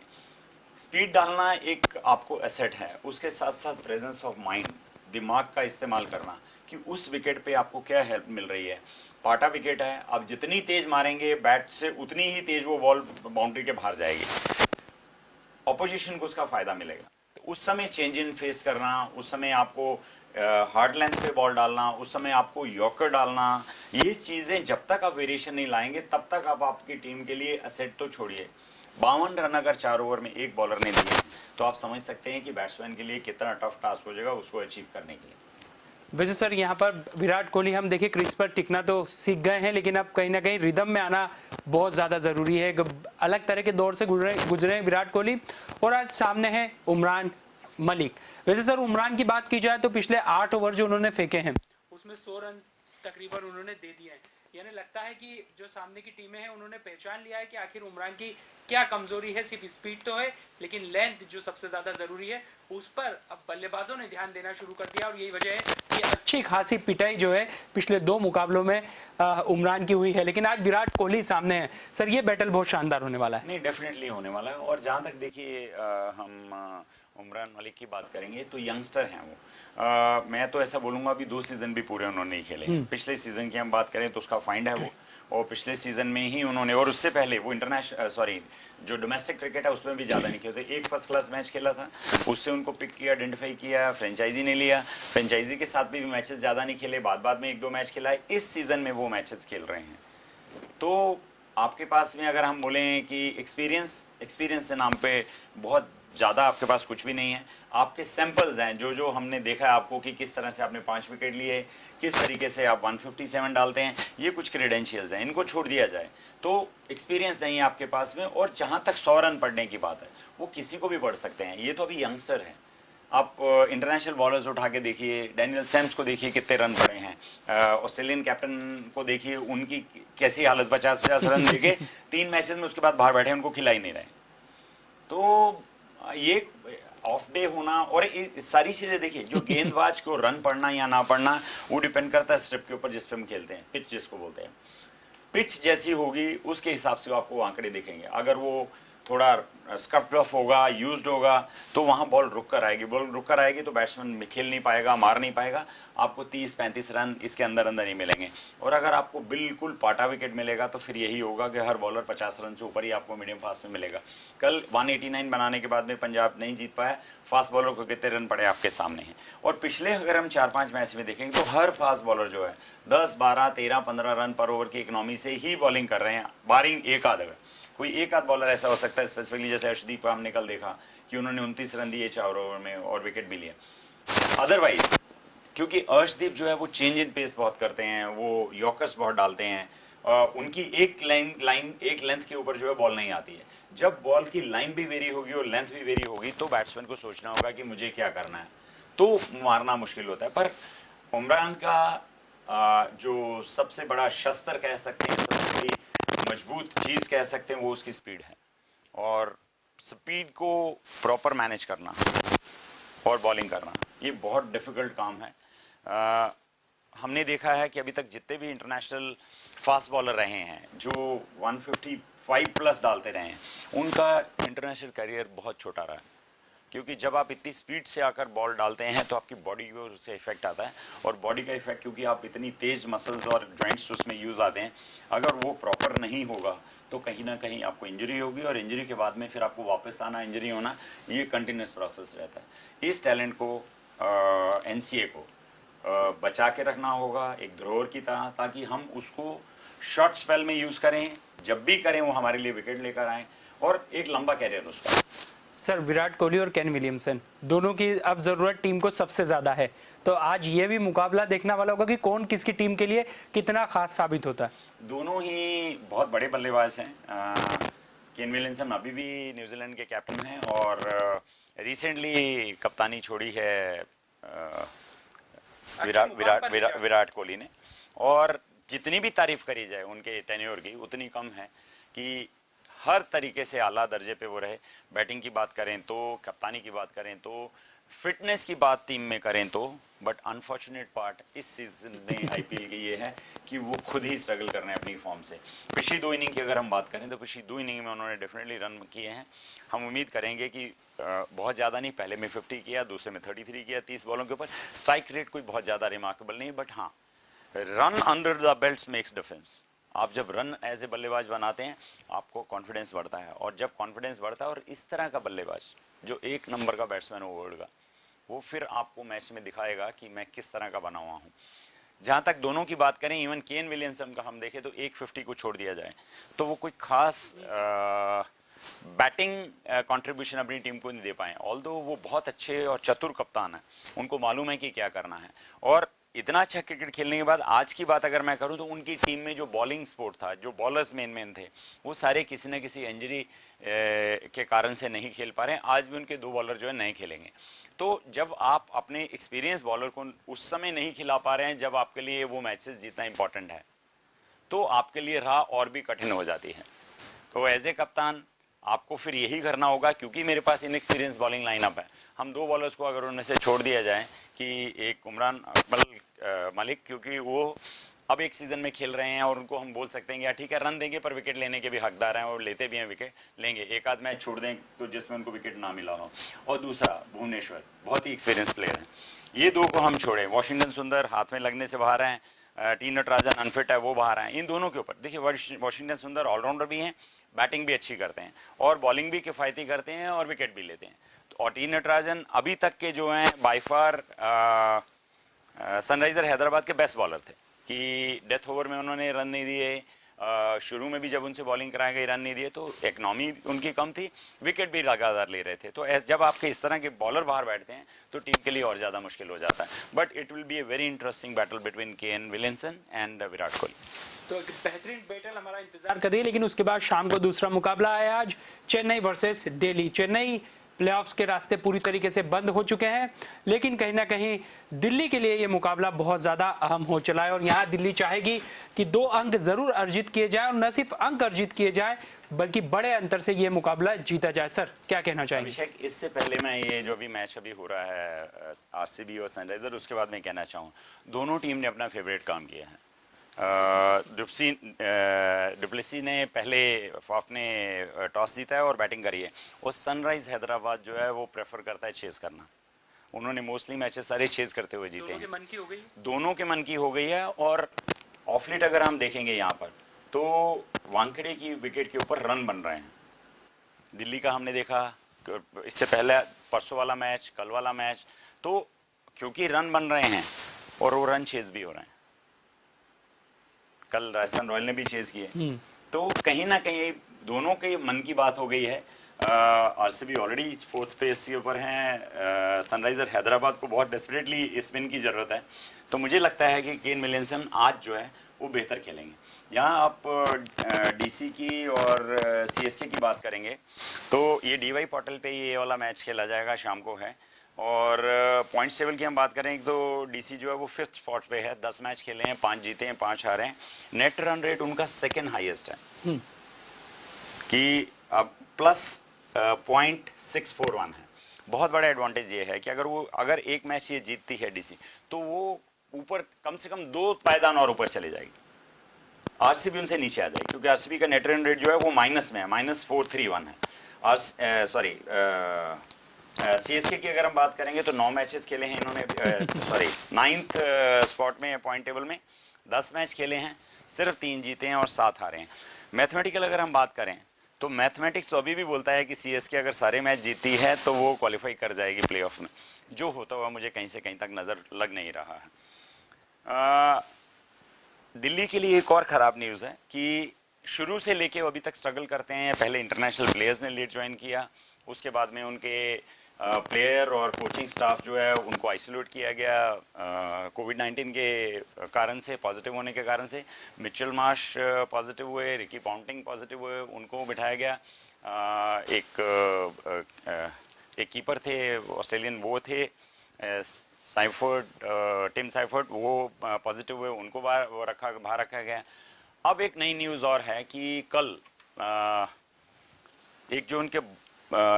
स्पीड डालना एक आपको एसेट है, उसके साथ साथ प्रेजेंस ऑफ माइंड, दिमाग का इस्तेमाल करना कि उस विकेट पे आपको क्या हेल्प मिल रही है। पाटा विकेट है, आप जितनी तेज मारेंगे बैट से उतनी ही तेज वो बॉल बाउंड्री के बाहर जाएगी, ऑपोजिशन को उसका फायदा मिलेगा। तो उस समय चेंज इन फेस करना, उस समय आपको हार्ड लेंथ पे बॉल डालना, उस समय आपको यॉर्कर डालना, ये चीज़ें जब तक आप वेरिएशन नहीं लाएंगे तब तक आप आपकी टीम के लिए एसेट तो छोड़िए। 52 रन अगर 4 ओवर में एक बॉलर ने दिए तो आप समझ सकते हैं कि बैट्समैन के लिए कितना टफ टास्क हो जाएगा उसको अचीव करने के लिए। वैसे सर यहाँ पर विराट कोहली हम देखिए क्रीज पर टिकना तो सीख गए हैं, लेकिन अब कहीं ना कहीं रिदम में आना बहुत ज़्यादा ज़रूरी है। अलग तरह के दौर से गुजरे हैं विराट कोहली, और आज सामने है उमरान मलिक। वैसे सर उमरान की बात की जाए तो पिछले 8 ओवर जो उन्होंने फेंके हैं उसमें 100 रन तकरीबन उन्होंने दे दिए हैं। यानी लगता है कि जो सामने की टीमें हैं उन्होंने पहचान लिया है कि आखिर उमरान की क्या कमजोरी है। सिर्फ स्पीड तो है, लेकिन लेंथ जो सबसे ज्यादा जरूरी है उस पर अब बल्लेबाजों ने ध्यान देना शुरू कर दिया, और यही वजह है कि अच्छी खासी पिटाई जो है पिछले 2 मुकाबलों में उमरान की हुई है। लेकिन आज विराट कोहली सामने है, सर ये बैटल बहुत शानदार होने वाला है। नहीं, डेफिनेटली होने वाला है। और जहाँ तक देखिए हम उमरान मलिक की बात करेंगे तो यंगस्टर हैं वो। मैं तो ऐसा बोलूँगा अभी 2 सीज़न भी पूरे उन्होंने नहीं खेले। पिछले सीज़न की हम बात करें तो उसका फाइंड है वो, और पिछले सीज़न में ही उन्होंने, और उससे पहले वो जो डोमेस्टिक क्रिकेट है उसमें भी ज़्यादा नहीं खेले। एक फर्स्ट क्लास मैच खेला था, उससे उनको पिक किया, आइडेंटिफाई किया, फ्रेंचाइजी ने लिया, फ्रेंचाइजी के साथ भी मैचेस ज़्यादा नहीं खेले, बाद में 1-2 मैच खेला है। इस सीज़न में वो मैचेस खेल रहे हैं। तो आपके पास में अगर हम बोलें कि एक्सपीरियंस के नाम पे बहुत ज़्यादा आपके पास कुछ भी नहीं है। आपके सैंपल्स हैं जो हमने देखा है आपको कि किस तरह से आपने 5 विकेट लिए, किस तरीके से आप 157 डालते हैं, ये कुछ क्रेडेंशियल्स हैं, इनको छोड़ दिया जाए तो एक्सपीरियंस नहीं है आपके पास में। और जहाँ तक 100 रन पढ़ने की बात है, वो किसी को भी पढ़ सकते हैं, ये तो अभी यंगस्टर हैं। आप इंटरनेशनल बॉलर्स उठा के देखिए, डैनियल सैम्स को देखिए कितने रन पड़े हैं, ऑस्ट्रेलियन कैप्टन को देखिए उनकी कैसी हालत, 50-50 रन देके 3 मैचेस में उसके बाद बाहर बैठे, उनको खिला ही नहीं रहे। तो ये ऑफ डे होना और सारी चीज़ें देखिए, जो गेंदबाज को रन पड़ना या ना पड़ना वो डिपेंड करता है स्ट्रिप के ऊपर जिस पे हम खेलते हैं, पिच जिसको बोलते हैं। पिच जैसी होगी उसके हिसाब से आपको आंकड़े दिखेंगे। अगर वो थोड़ा स्कफ्ड ऑफ होगा, यूज्ड होगा, तो वहाँ बॉल रुक कर आएगी तो बैट्समैन खेल नहीं पाएगा, मार नहीं पाएगा, आपको 30-35 रन इसके अंदर ही मिलेंगे। और अगर आपको बिल्कुल पाटा विकेट मिलेगा तो फिर यही होगा कि हर बॉलर 50 रन से ऊपर ही आपको मीडियम फास्ट में मिलेगा। कल 189 बनाने के बाद में पंजाब नहीं जीत पाया, फास्ट बॉलर को कितने रन पड़े आपके सामने हैं। और पिछले अगर हम 4-5 मैच में देखेंगे तो हर फास्ट बॉलर जो है 10, 12, 13, 15 रन पर ओवर की इकोनॉमी से ही बॉलिंग कर रहे हैं, बारिंग एक आध। कोई एक आध बॉलर ऐसा हो सकता है स्पेसिफिकली, जैसे अर्शदीप को हमने कल देखा कि उन्होंने 29 रन दिए 4 ओवर में और विकेट भी लिया। अदरवाइज क्योंकि अर्शदीप जो है वो चेंज इन पेस बहुत करते हैं, वो यॉर्कर्स बहुत डालते हैं, उनकी एक एक लेंथ के ऊपर जो है बॉल नहीं आती है। जब बॉल की लाइन भी वेरी होगी और लेंथ भी वेरी होगी तो बैट्समैन को सोचना होगा कि मुझे क्या करना है, तो मारना मुश्किल होता है। पर उमरान का जो सबसे बड़ा शस्त्र कह सकते हैं, सबसे बड़ी मजबूत चीज़ कह सकते हैं, वो उसकी स्पीड है। और स्पीड को प्रॉपर मैनेज करना और बॉलिंग करना ये बहुत डिफ़िकल्ट काम है। हमने देखा है कि अभी तक जितने भी इंटरनेशनल फास्ट बॉलर रहे हैं जो 155 प्लस डालते रहे हैं, उनका इंटरनेशनल करियर बहुत छोटा रहा है। क्योंकि जब आप इतनी स्पीड से आकर बॉल डालते हैं तो आपकी बॉडी को उससे इफेक्ट आता है, और बॉडी का इफेक्ट क्योंकि आप इतनी तेज मसल्स और जॉइंट्स उसमें यूज़ आते हैं, अगर वो प्रॉपर नहीं होगा तो कहीं ना कहीं आपको इंजरी होगी, और इंजरी के बाद में फिर आपको वापस आना, इंजरी होना, ये कंटिन्यूस प्रोसेस रहता है। इस टैलेंट को एनसीए को बचा के रखना होगा एक धरोहर की तरह, ताकि हम उसको शॉर्ट स्पेल में यूज़ करें, जब भी करें वो हमारे लिए विकेट लेकर आएँ और एक लंबा कैरियर उसका। सर, विराट कोहली और केन विलियमसन दोनों की अब जरूरत टीम को सबसे ज्यादा है, तो आज ये भी मुकाबला देखने वाला होगा कि कौन किसकी टीम के लिए कितना खास साबित होता है। दोनों ही बहुत बड़े बल्लेबाज हैं। केन विलियमसन अभी भी न्यूजीलैंड के कैप्टन हैं और रिसेंटली कप्तानी छोड़ी है विराट कोहली ने। और जितनी भी तारीफ करी जाए उनके टेन्योर की उतनी कम है कि हर तरीके से आला दर्जे पे वो रहे। बैटिंग की बात करें तो, कप्तानी की बात करें तो, फिटनेस की बात टीम में करें तो, बट अनफॉर्चुनेट पार्ट इस सीजन में आईपीएल की ये है कि वो खुद ही स्ट्रगल कर रहे हैं अपनी फॉर्म से। पिछली 2 इनिंग की अगर हम बात करें तो पिछली 2 इनिंग में उन्होंने डेफिनेटली रन किए हैं। हम उम्मीद करेंगे कि बहुत ज़्यादा नहीं, पहले में 50 किया, दूसरे में 33 किया 30 बॉलों के ऊपर। स्ट्राइक रेट कोई बहुत ज़्यादा रिमार्केबल नहीं, बट हाँ, run under the belt makes difference. आप जब रन एज ए बल्लेबाज बनाते हैं आपको कॉन्फिडेंस बढ़ता है, और जब कॉन्फिडेंस बढ़ता है और इस तरह का बल्लेबाज जो 1 नंबर का बैट्समैन हो वर्ल्ड का, वो फिर आपको मैच में दिखाएगा कि मैं किस तरह का बना हुआ हूँ। जहाँ तक दोनों की बात करें, इवन केन विलियमसन का हम देखें तो 150 को छोड़ दिया जाए तो वो कोई खास बैटिंग कंट्रीब्यूशन अपनी टीम को नहीं दे पाए। ऑल्दो वो बहुत अच्छे और चतुर कप्तान है, उनको मालूम है कि क्या करना है। और इतना अच्छा क्रिकेट खेलने के बाद आज की बात अगर मैं करूं तो उनकी टीम में जो बॉलिंग स्पोर्ट था, जो बॉलर्स मेन थे, वो सारे किसी न किसी इंजरी के कारण से नहीं खेल पा रहे हैं। आज भी उनके 2 बॉलर जो है नहीं खेलेंगे। तो जब आप अपने एक्सपीरियंस बॉलर को उस समय नहीं खिला पा रहे हैं जब आपके लिए वो मैचेस जीतना इंपॉर्टेंट है, तो आपके लिए राह और भी कठिन हो जाती है। तो एज ए कप्तान आपको फिर यही करना होगा, क्योंकि मेरे पास इनएक्सपीरियंस बॉलिंग लाइनअप है। हम 2 बॉलर्स को अगर उनमें से छोड़ दिया जाए कि एक उमरान मलिक, क्योंकि वो अब एक सीज़न में खेल रहे हैं और उनको हम बोल सकते हैं कि ठीक है रन देंगे पर विकेट लेने के भी हकदार हैं और लेते भी हैं विकेट, लेंगे। एक आध मैच छोड़ दें तो जिसमें उनको विकेट ना मिला हो। और दूसरा भुवनेश्वर, बहुत ही एक्सपीरियंस प्लेयर हैं। ये 2 को हम छोड़ें। वॉशिंगटन सुंदर हाथ में लगने से बाहर हैं, टी नटराजन अनफिट है, वो बाहर हैं। इन दोनों के ऊपर देखिए, वॉशिंगटन सुंदर ऑलराउंडर भी हैं, बैटिंग भी अच्छी करते हैं और बॉलिंग भी किफ़ायती करते हैं और विकेट भी लेते हैं। और टी नटराजन अभी तक के जो हैं बाय फार सनराइज़र हैदराबाद के बेस्ट बॉलर थे कि डेथ ओवर में उन्होंने रन नहीं दिए, शुरू में भी जब उनसे बॉलिंग कराई गई रन नहीं दिए, तो इकनॉमी उनकी कम थी, विकेट भी लगातार ले रहे थे। तो जब आपके इस तरह के बॉलर बाहर बैठते हैं तो टीम के लिए और ज़्यादा मुश्किल हो जाता है। But it will be a very interesting battle between Kane Williamson and Virat Kohli. तो एक बेहतरीन बैटल हमारा इंतजार कर रही है, लेकिन उसके बाद शाम को दूसरा मुकाबला है आज, चेन्नई वर्सेस दिल्ली। चेन्नई प्लेऑफ्स के रास्ते पूरी तरीके से बंद हो चुके हैं, लेकिन कहीं ना कहीं दिल्ली के लिए ये मुकाबला बहुत ज़्यादा अहम हो चला है और यहाँ दिल्ली चाहेगी कि 2 अंक ज़रूर अर्जित किए जाए, और न सिर्फ अंक अर्जित किए जाए बल्कि बड़े अंतर से ये मुकाबला जीता जाए। सर, क्या कहना चाहेंगे? अभिषेक, इससे पहले मैं ये जो भी मैच अभी हो रहा है आरसीबी और सनराइजर, उसके बाद मैं कहना चाहूँ दोनों टीम ने अपना फेवरेट काम किया है। डुप्लेसी ने पहले फॉफ ने टॉस जीता है और बैटिंग करी है, और सनराइज हैदराबाद जो है वो प्रेफर करता है चेस करना। उन्होंने मोस्टली मैचेस सारे चेस करते हुए जीते हैं। दोनों के मन की हो गई, दोनों के मन की हो गई है। और ऑफलेट अगर हम देखेंगे यहाँ पर तो वानखेड़े की विकेट के ऊपर रन बन रहे हैं। दिल्ली का हमने देखा इससे पहले, परसों वाला मैच, कल वाला मैच, तो क्योंकि रन बन रहे हैं और वो रन चेज भी हो रहे हैं। कल राजस्थान रॉयल ने भी चेज किए, तो कहीं ना कहीं दोनों के मन की बात हो गई है। आरसीबी ऑलरेडी 4th पेस के ऊपर हैं, सनराइजर हैदराबाद को बहुत डेस्परेटली इस विन की ज़रूरत है। तो मुझे लगता है कि केन विलियमसन आज जो है वो बेहतर खेलेंगे। यहाँ आप डीसी की और सीएसके की बात करेंगे तो ये डीवाई पाटिल पे ये वाला मैच खेला जाएगा, शाम को है। और पॉइंट्स टेबल की हम बात करें तो डीसी जो है वो 5th स्पॉट पे है, 10 मैच खेले हैं, 5 जीते हैं, 5 हारे हैं। नेट रन रेट उनका सेकंड हाईएस्ट है कि अब प्लस 0.641 है। बहुत बड़ा एडवांटेज ये है कि अगर एक मैच ये जीतती है डीसी तो वो ऊपर कम से कम 2 पायदान और ऊपर चले जाएगी। आरसीबी उनसे नीचे आ जाएगी क्योंकि आरसीबी का नेट रन रेट जो है वो माइनस में है, -431 है। सीएसके की अगर हम बात करेंगे तो 9 मैचेस खेले हैं इन्होंने, 9th स्पॉट में पॉइंट टेबल में, 10 मैच खेले हैं, सिर्फ 3 जीते हैं और 7 हारे हैं। मैथमेटिकल अगर हम बात करें तो मैथमेटिक्स तो अभी भी बोलता है कि सीएसके अगर सारे मैच जीती है तो वो क्वालिफाई कर जाएगी प्लेऑफ में। जो होता हुआ मुझे कहीं से कहीं तक नज़र लग नहीं रहा है। दिल्ली के लिए एक और ख़राब न्यूज़ है कि शुरू से लेके अभी तक स्ट्रगल करते हैं। पहले इंटरनेशनल प्लेयर्स ने लेट ज्वाइन किया, उसके बाद में उनके प्लेयर और कोचिंग स्टाफ जो है उनको आइसोलेट किया गया कोविड-19 के कारण से, पॉजिटिव होने के कारण से। मिचेल मार्श पॉजिटिव हुए, रिकी पॉन्टिंग पॉजिटिव हुए, उनको बिठाया गया। एक कीपर थे ऑस्ट्रेलियन, वो थे टिम साइफर्ड, वो पॉजिटिव हुए, उनको बाहर रखा गया। अब एक नई न्यूज़ और है कि कल एक जो उनके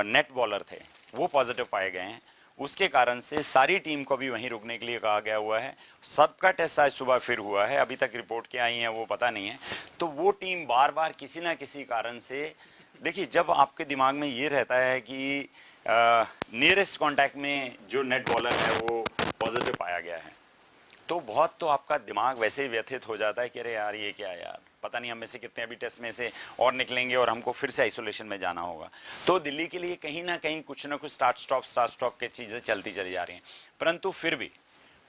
नेट बॉलर थे वो पॉजिटिव पाए गए हैं। उसके कारण से सारी टीम को भी वहीं रुकने के लिए कहा गया हुआ है। सबका टेस्ट आज सुबह फिर हुआ है, अभी तक रिपोर्ट क्या आई है वो पता नहीं है। तो वो टीम बार बार किसी ना किसी कारण से, देखिए जब आपके दिमाग में ये रहता है कि नियरेस्ट कांटेक्ट में जो नेट बॉलर है वो पॉजिटिव पाया गया है तो बहुत तो आपका दिमाग वैसे ही व्यथित हो जाता है कि अरे यार ये क्या है यार, पता नहीं हम में से कितने अभी टेस्ट में से और निकलेंगे और हमको फिर से आइसोलेशन में जाना होगा। तो दिल्ली के लिए कहीं ना कहीं कुछ ना कुछ स्टार्ट स्टॉप की चीज़ें चलती चली जा रही हैं, परंतु फिर भी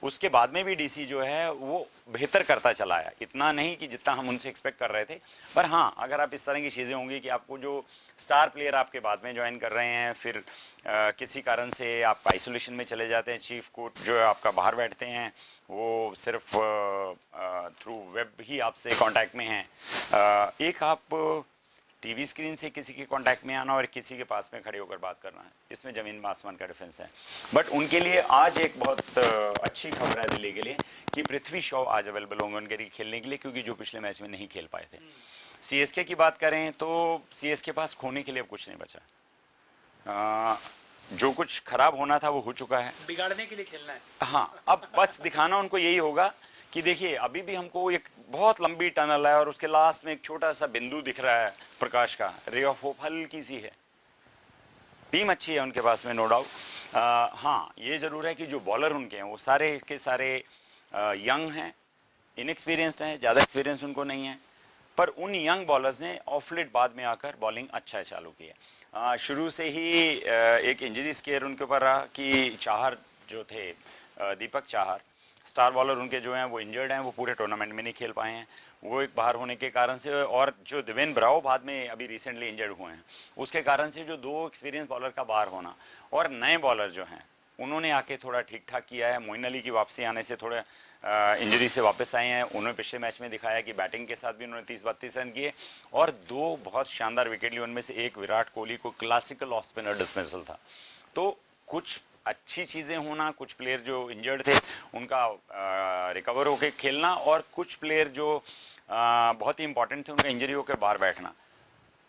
उसके बाद में भी डीसी जो है वो बेहतर करता चला आया। इतना नहीं कि जितना हम उनसे एक्सपेक्ट कर रहे थे, पर हाँ अगर आप इस तरह की चीज़ें होंगी कि आपको जो स्टार प्लेयर आपके बाद में ज्वाइन कर रहे हैं, फिर किसी कारण से आप आइसोलेशन में चले जाते हैं, चीफ कोच जो है आपका बाहर बैठते हैं, वो सिर्फ थ्रू वेब ही आपसे कांटेक्ट में हैं। एक आप टीवी स्क्रीन से किसी के कांटेक्ट में आना और किसी के पास में खड़े होकर बात करना है, इसमें ज़मीन आसमान का डिफरेंस है। बट उनके लिए आज एक बहुत अच्छी खबर है दिल्ली के लिए कि पृथ्वी शॉ आज अवेलेबल होंगे उनके लिए खेलने के लिए, क्योंकि जो पिछले मैच में नहीं खेल पाए थे। सीएसके की बात करें तो सीएसके पास खोने के लिए अब कुछ नहीं बचा। जो कुछ खराब होना था वो हो चुका है, बिगाड़ने के लिए खेलना है। हाँ, अब बस दिखाना उनको यही होगा कि देखिए अभी भी हमको एक बहुत लंबी टनल है और उसके लास्ट में एक छोटा सा बिंदु दिख रहा है प्रकाश का, रे ऑफ होप हल्की सी है। टीम अच्छी है उनके पास में, नो डाउट। हाँ ये ज़रूर है कि जो बॉलर उनके हैं वो सारे के सारे यंग हैं, इनएक्सपीरियंस्ड हैं, ज़्यादा एक्सपीरियंस उनको नहीं है, पर उन यंग बॉलर्स ने ऑफ लेट बाद में आकर बॉलिंग अच्छा चालू की है। शुरू से ही एक इंजरी स्केयर उनके ऊपर रहा कि चाहर जो थे, दीपक चाहर स्टार बॉलर उनके जो हैं वो इंजर्ड हैं, वो पूरे टूर्नामेंट में नहीं खेल पाए हैं। वो एक बाहर होने के कारण से, और जो देवेन ब्रावो बाद में अभी रिसेंटली इंजर्ड हुए हैं, उसके कारण से जो 2 एक्सपीरियंस बॉलर का बाहर होना, और नए बॉलर जो हैं उन्होंने आके थोड़ा ठीक ठाक किया है। मोइन अली की वापसी आने से थोड़े इंजरी से वापस आए हैं। उन्होंने पिछले मैच में दिखाया कि बैटिंग के साथ भी उन्होंने 30-32 रन किए और 2 बहुत शानदार विकेट लिए, उनमें से एक विराट कोहली को क्लासिकल ऑफ स्पिनर डिसमिसल था। तो कुछ अच्छी चीज़ें होना, कुछ प्लेयर जो इंजर्ड थे उनका रिकवर होकर खेलना, और कुछ प्लेयर जो बहुत ही इंपॉर्टेंट थे उनका इंजरी होकर बाहर बैठना,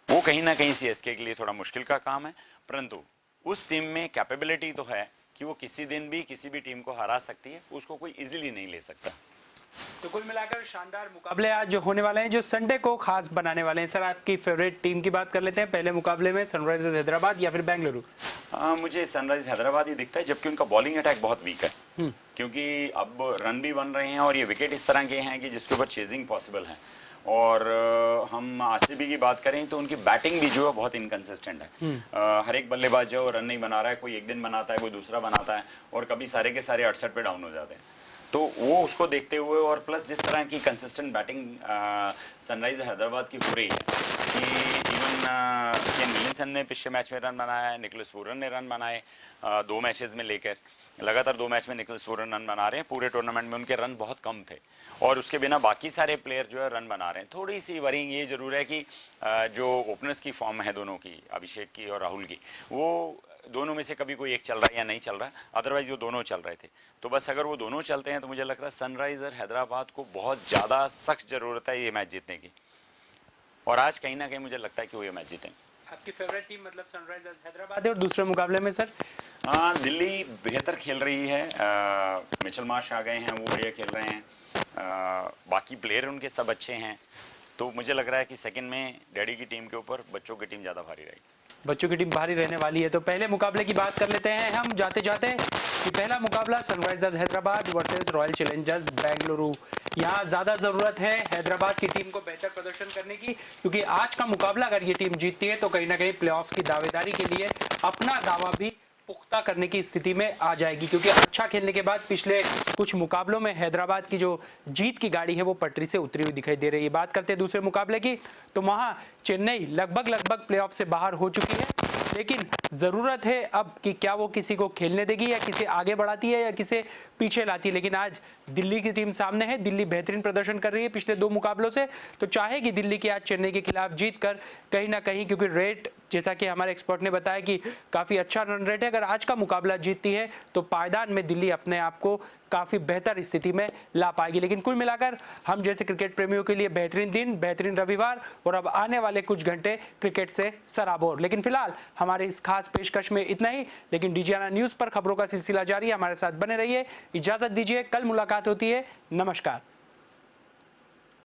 वो कहीं ना कहीं सीएसके के लिए थोड़ा मुश्किल का काम है। परंतु उस टीम में कैपेबिलिटी तो है कि वो किसी दिन भी किसी भी टीम को हरा सकती है, उसको कोई इजीली नहीं ले सकता। तो कुल मिलाकर शानदार मुकाबले आज जो होने वाले हैं, जो संडे को खास बनाने वाले हैं। सर आपकी फेवरेट टीम की बात कर लेते हैं पहले मुकाबले में, सनराइजर्स हैदराबाद या फिर बेंगलुरु? मुझे सनराइज हैदराबाद ही दिखता है, जबकि उनका बॉलिंग अटैक बहुत वीक है, क्योंकि अब रन भी बन रहे हैं और ये विकेट इस तरह के हैं कि जिसके ऊपर चेजिंग पॉसिबल है। और हम आरसीबी की बात करें तो उनकी बैटिंग भी जो है बहुत इनकंसिस्टेंट है। हर एक बल्लेबाज जो रन नहीं बना रहा है, कोई एक दिन बनाता है, कोई दूसरा बनाता है, और कभी सारे के सारे 68 पे डाउन हो जाते हैं। तो वो उसको देखते हुए, और प्लस जिस तरह की कंसिस्टेंट बैटिंग सनराइज हैदराबाद की हो रही है कि इवन केन विलियमसन ने पिछले मैच में रन बनाया है, निकोलस पूरन ने रन बनाए 2 मैचेस में लेकर, लगातार 2 मैच में निकोलस पूरन रन बना रहे हैं। पूरे टूर्नामेंट में उनके रन बहुत कम थे और उसके बिना बाकी सारे प्लेयर जो है रन बना रहे हैं। थोड़ी सी वरिंग ये जरूर है कि जो ओपनर्स की फॉर्म है दोनों की, अभिषेक की और राहुल की, वो दोनों में से कभी कोई एक चल रहा है या नहीं चल रहा है, अदरवाइज वो दोनों चल रहे थे। तो बस अगर वो दोनों चलते हैं तो मुझे लगता है सनराइजर हैदराबाद को बहुत ज़्यादा सख्त ज़रूरत है ये मैच जीतने की, और आज कहीं ना कहीं मुझे लगता है कि वो ये मैच जीतेंगे। आपकी फेवरेट टीम मतलब सनराइजर्स हैदराबाद है, और दूसरे मुकाबले में सर? दिल्ली बेहतर खेल रही है। मिचेल मार्श आ गए हैं, वो बढ़िया खेल रहे हैं। बाकी प्लेयर उनके सब अच्छे हैं, तो मुझे लग रहा है कि सेकंड में डैडी की टीम के ऊपर बच्चों की टीम ज़्यादा भारी रहेगी। बच्चों की टीम भारी रहने वाली है। तो पहले मुकाबले की बात कर लेते हैं हम जाते जाते कि पहला मुकाबला Sunrisers Hyderabad versus royal Challengers Bengaluru. यहाँ ज़्यादा ज़रूरत है हैदराबाद की टीम को बेहतर प्रदर्शन करने की, क्योंकि आज का मुकाबला अगर ये टीम जीतती है तो कहीं ना कहीं प्लेऑफ की दावेदारी के लिए अपना दावा भी पुख्ता करने की स्थिति में आ जाएगी, क्योंकि अच्छा खेलने के बाद पिछले कुछ मुकाबलों में हैदराबाद की जो जीत की गाड़ी है वो पटरी से उतरी हुई दिखाई दे रही है। बात करते हैं दूसरे मुकाबले की, तो वहां चेन्नई लगभग प्लेऑफ से बाहर हो चुकी है, लेकिन ज़रूरत है अब कि क्या वो किसी को खेलने देगी या किसे आगे बढ़ाती है या किसे पीछे लाती है। लेकिन आज दिल्ली की टीम सामने है, दिल्ली बेहतरीन प्रदर्शन कर रही है पिछले 2 मुकाबलों से, तो चाहेगी दिल्ली की आज चेन्नई के खिलाफ जीत कर कहीं ना कहीं, क्योंकि रेट जैसा कि हमारे एक्सपर्ट ने बताया कि काफ़ी अच्छा रन रेट है। अगर आज का मुकाबला जीतती है तो पायदान में दिल्ली अपने आप को काफ़ी बेहतर स्थिति में ला पाएगी। लेकिन कुल मिलाकर हम जैसे क्रिकेट प्रेमियों के लिए बेहतरीन दिन, बेहतरीन रविवार, और अब आने वाले कुछ घंटे क्रिकेट से सराबोर। लेकिन फिलहाल हमारे इस खास पेशकश में इतना ही, लेकिन डीजीआरएन न्यूज़ पर खबरों का सिलसिला जारी है, हमारे साथ बने रहिए। इजाज़त दीजिए, कल मुलाकात होती है। नमस्कार।